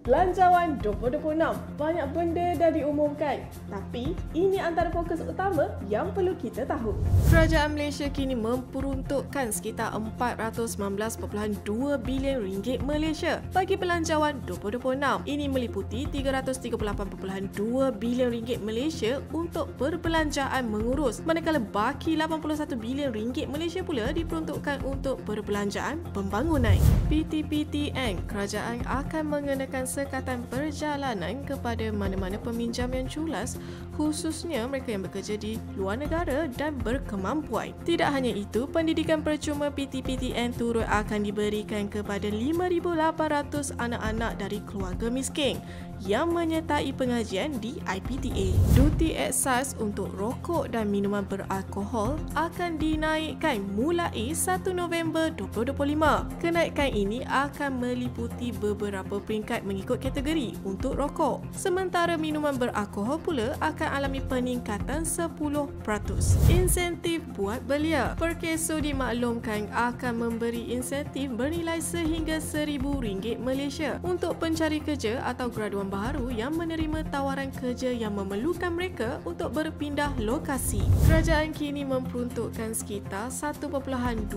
Belanjawan 2026, banyak benda dah diumumkan. Tapi, ini antara fokus utama yang perlu kita tahu. Kerajaan Malaysia kini memperuntukkan sekitar 419.2 bilion ringgit Malaysia bagi belanjawan 2026. Ini meliputi 338.2 bilion ringgit Malaysia untuk perbelanjaan mengurus, manakala baki 81 bilion ringgit Malaysia pula diperuntukkan untuk perbelanjaan pembangunan. PTPTN, kerajaan akan mengenakan sekatan perjalanan kepada mana-mana peminjam yang culas, khususnya mereka yang bekerja di luar negara dan berkemampuan. Tidak hanya itu, pendidikan percuma PTPTN turut akan diberikan kepada 5,800 anak-anak dari keluarga miskin yang menyertai pengajian di IPTA. Duty excise untuk rokok dan minuman beralkohol akan dinaikkan mulai 1 November 2025. Kenaikan ini akan meliputi beberapa peringkat mengikut kategori untuk rokok. Sementara minuman beralkohol pula akan alami peningkatan 10%. Insentif buat belia. Perkeso dimaklumkan akan memberi insentif bernilai sehingga RM1,000 Malaysia untuk pencari kerja atau graduan baharu yang menerima tawaran kerja yang memerlukan mereka untuk berpindah lokasi. Kerajaan kini memperuntukkan sekitar 1.26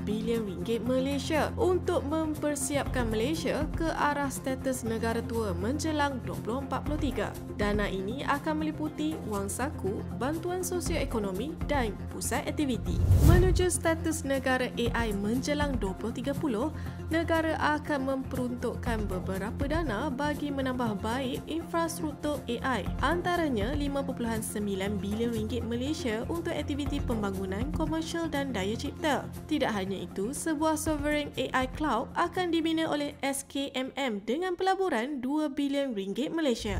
bilion ringgit Malaysia untuk mempersiapkan Malaysia ke arah status negara tua menjelang 2043. Dana ini akan meliputi wang saku, bantuan sosioekonomi dan pusat aktiviti. Menuju status negara AI menjelang 2030, negara akan memperuntukkan beberapa dana bagi menambah baik infrastruktur AI, antaranya 5.9 bilion ringgit Malaysia untuk aktiviti pembangunan komersial dan daya cipta. Tidak hanya itu, sebuah sovereign AI cloud akan dibina oleh SKMM dengan pelaburan 2 bilion ringgit Malaysia.